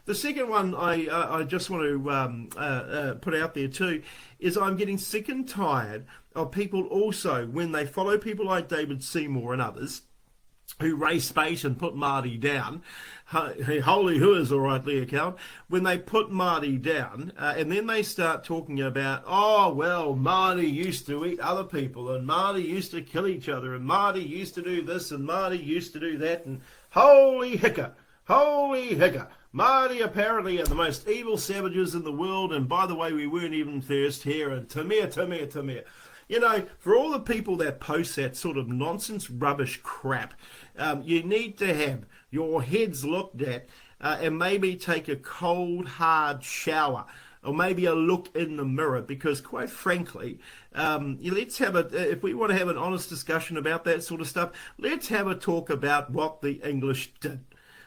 The second one I just want to put out there too is I'm getting sick and tired of people also, when they follow people like David Seymour and others, who race bait and put Marty down. Hey, holy who is all right there, account. When they put Marty down, and then they start talking about, oh, well, Marty used to eat other people, and Marty used to kill each other, and Marty used to do this, and Marty used to do that, and holy hicka, holy hicka. Marty apparently are the most evil savages in the world, and by the way, we weren't even first here, and Tamir, Tamir, Tamir. You know, for all the people that post that sort of nonsense, rubbish crap, you need to have your heads looked at and maybe take a cold, hard shower or maybe a look in the mirror because, quite frankly, let's have if we want to have an honest discussion about that sort of stuff, let's have a talk about what the English did.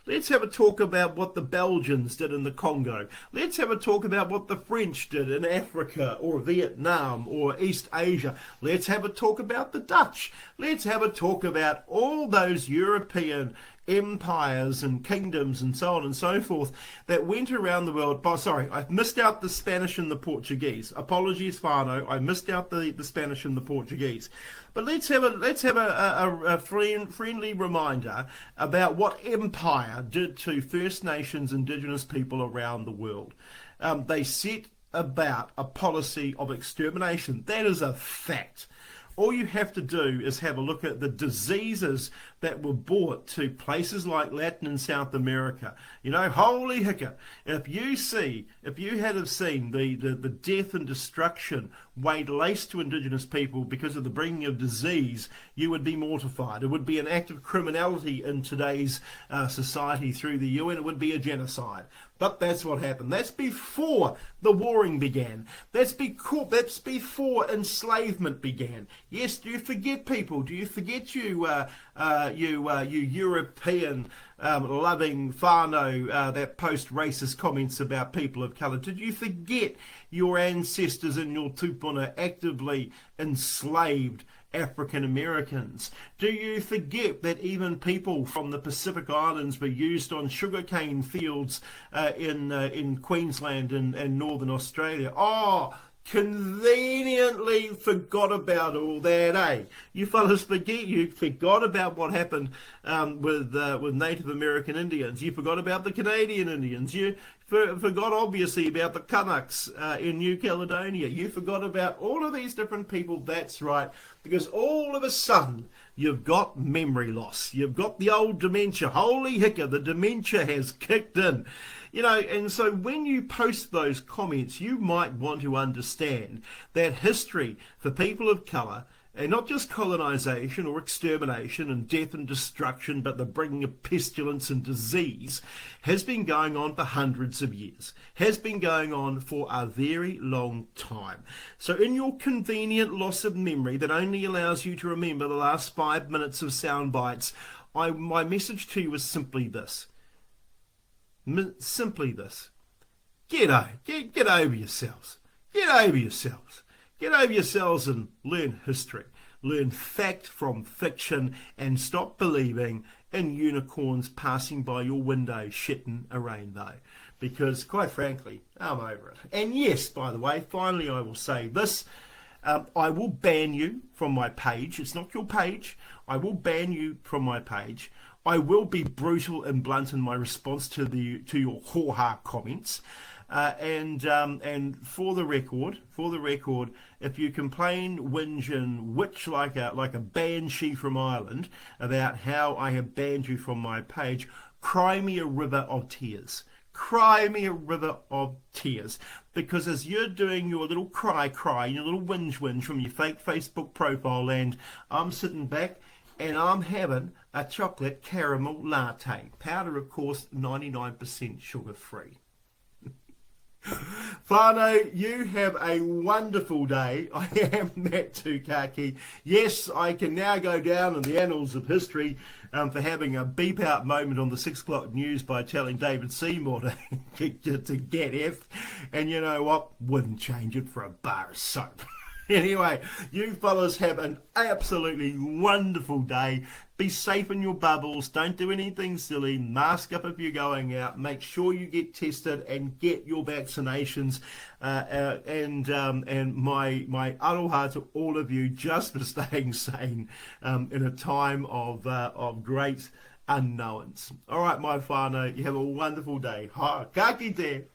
Let's have a talk about what the Belgians did in the Congo. Let's have a talk about what the French did in Africa or Vietnam or East Asia. Let's have a talk about the Dutch. Let's have a talk about all those European empires and kingdoms and so on and so forth that went around the world. Oh, sorry, I missed out the Spanish and the Portuguese. Apologies, Whanau. I missed out the Spanish and the Portuguese. But let's have a friendly reminder about what empire did to First Nations Indigenous people around the world. They set about a policy of extermination. That is a fact. All you have to do is have a look at the diseases that were brought to places like Latin and South America. You know, holy hiccup. If you had have seen the death and destruction laid laced to Indigenous people because of the bringing of disease, you would be mortified. It would be an act of criminality in today's society through the UN. It would be a genocide. But that's what happened. That's before the warring began. That's before enslavement began. Yes, do you forget, people? Do you forget you European loving whānau that post racist comments about people of colour? Did you forget your ancestors and your tupuna actively enslaved African Americans? Do you forget that even people from the Pacific Islands were used on sugarcane fields in Queensland and Northern Australia? Oh, conveniently forgot about all that, eh? You fellas forgot about what happened with Native American Indians. You forgot about the Canadian Indians. You forgot obviously about the Canucks in New Caledonia. You forgot about all of these different people. That's right, because all of a sudden you've got memory loss. You've got the old dementia. Holy hiccup, the dementia has kicked in. You know, and so when you post those comments, you might want to understand that history for people of colour, and not just colonisation or extermination and death and destruction, but the bringing of pestilence and disease, has been going on for hundreds of years, has been going on for a very long time. So in your convenient loss of memory that only allows you to remember the last 5 minutes of sound bites, my message to you is simply this. Simply this. Get over yourselves. Get over yourselves. Get over yourselves and learn history. Learn fact from fiction and stop believing in unicorns passing by your window shitting a rainbow. Because, quite frankly, I'm over it. And yes, by the way, finally I will say this. I will ban you from my page. It's not your page. I will ban you from my page. I will be brutal and blunt in my response to your ho-ha comments. And for the record, if you complain, whinge and witch like a banshee from Ireland about how I have banned you from my page, cry me a river of tears. Cry me a river of tears. Because as you're doing your little cry, your little whinge from your fake Facebook profile land, I'm sitting back and I'm having a chocolate caramel latte. Powder, of course, 99% sugar-free. Whanau, you have a wonderful day. I am Mathew Tukaki. Yes, I can now go down in the annals of history for having a beep-out moment on the 6 o'clock news by telling David Seymour to get F. And you know what? Wouldn't change it for a bar of soap. Anyway, you fellas have an absolutely wonderful day. Be safe in your bubbles. Don't do anything silly. Mask up if you're going out. Make sure you get tested and get your vaccinations. And my aroha to all of you just for staying sane in a time of great unknowns. All right, my whānau, you have a wonderful day. Ha, ka kite.